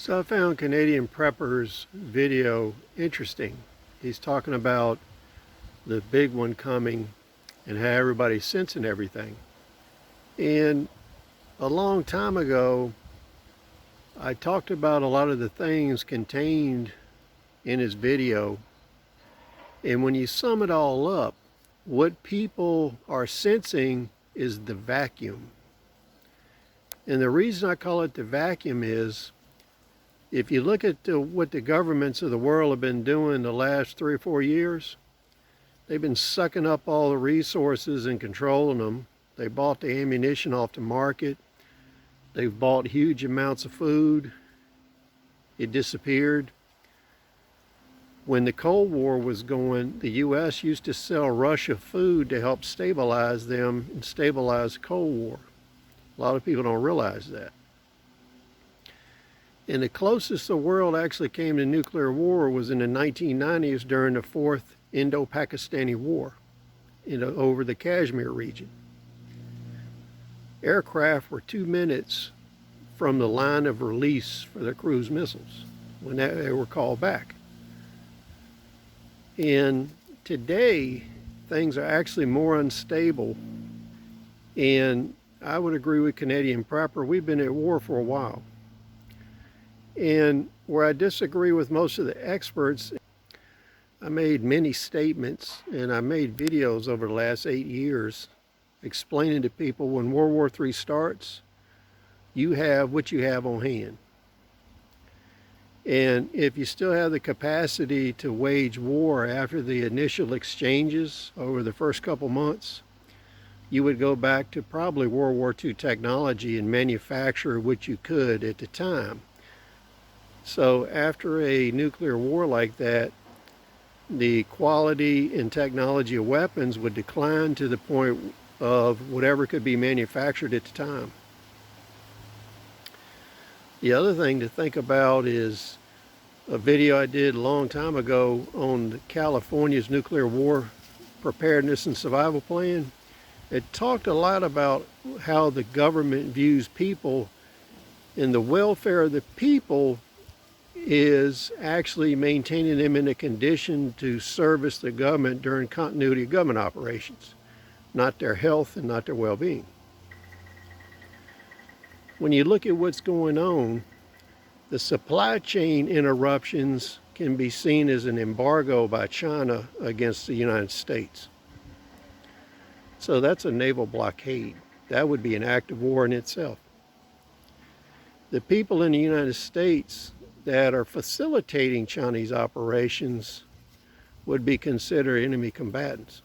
So I found Canadian Prepper's video interesting. He's talking about the big one coming and how everybody's sensing everything. And a long time ago, I talked about a lot of the things contained in his video. And when you sum it all up, what people are sensing is the vacuum. And the reason I call it the vacuum is if you look at what the governments of the world have been doing the last 3 or 4 years, they've been sucking up all the resources and controlling them. They bought the ammunition off the market. They've bought huge amounts of food. It disappeared. When the Cold War was going, the U.S. used to sell Russia food to help stabilize them and stabilize the Cold War. A lot of people don't realize that. And the closest the world actually came to nuclear war was in the 1990s during the Fourth Indo-Pakistani War over the Kashmir region. Aircraft were 2 minutes from the line of release for the cruise missiles when they were called back. And today, things are actually more unstable. And I would agree with Canadian Prepper. We've been at war for a while. And where I disagree with most of the experts, I made many statements and I made videos over the last 8 years explaining to people when World War III starts, you have what you have on hand. And if you still have the capacity to wage war after the initial exchanges over the first couple months, you would go back to probably World War II technology and manufacture what you could at the time. So after a nuclear war like that, the quality and technology of weapons would decline to the point of whatever could be manufactured at the time. The other thing to think about is a video I did a long time ago on California's nuclear war preparedness and survival plan. It talked a lot about how the government views people, and the welfare of the people is actually maintaining them in a condition to service the government during continuity of government operations, not their health and not their well-being. When you look at what's going on, the supply chain interruptions can be seen as an embargo by China against the United States. So that's a naval blockade. That would be an act of war in itself. The people in the United States that are facilitating Chinese operations would be considered enemy combatants.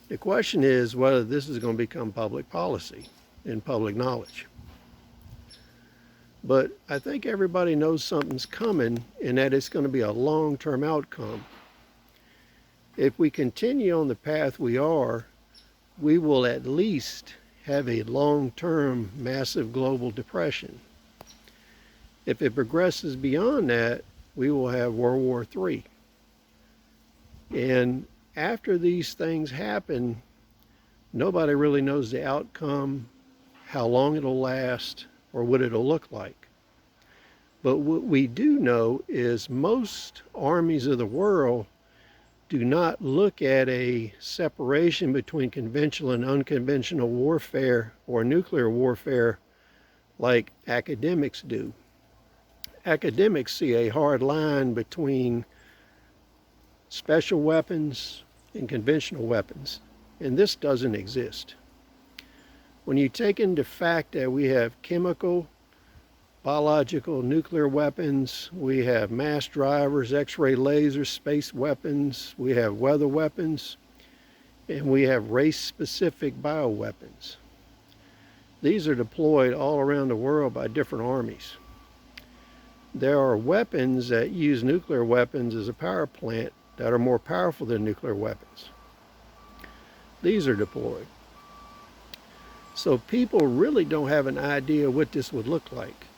The question is whether this is going to become public policy and public knowledge. But I think everybody knows something's coming and that it's going to be a long-term outcome. If we continue on the path we are, we will at least have a long-term massive global depression. If it progresses beyond that, we will have World War III. And after these things happen, nobody really knows the outcome, how long it'll last, or what it'll look like. But what we do know is most armies of the world do not look at a separation between conventional and unconventional warfare or nuclear warfare like academics do. Academics see a hard line between special weapons and conventional weapons, and this doesn't exist. When you take into fact that we have chemical, biological, nuclear weapons, we have mass drivers, X-ray lasers, space weapons, we have weather weapons, and we have race-specific bioweapons. These are deployed all around the world by different armies. There are weapons that use nuclear weapons as a power plant that are more powerful than nuclear weapons. These are deployed. So people really don't have an idea what this would look like.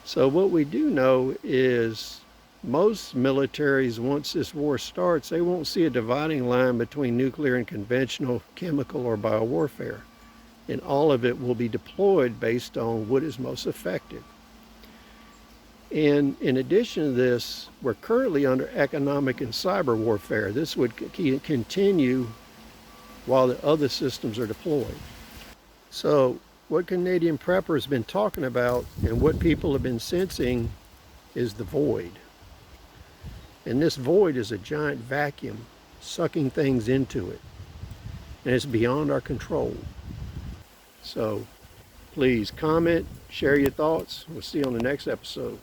So what we do know is most militaries, once this war starts, they won't see a dividing line between nuclear and conventional, chemical, or biowarfare. and all of it will be deployed based on what is most effective. And in addition to this, we're currently under economic and cyber warfare. This would continue while the other systems are deployed. So what Canadian Prepper has been talking about and what people have been sensing is the void. And this void is a giant vacuum sucking things into it. And it's beyond our control. So please comment, share your thoughts. We'll see you on the next episode.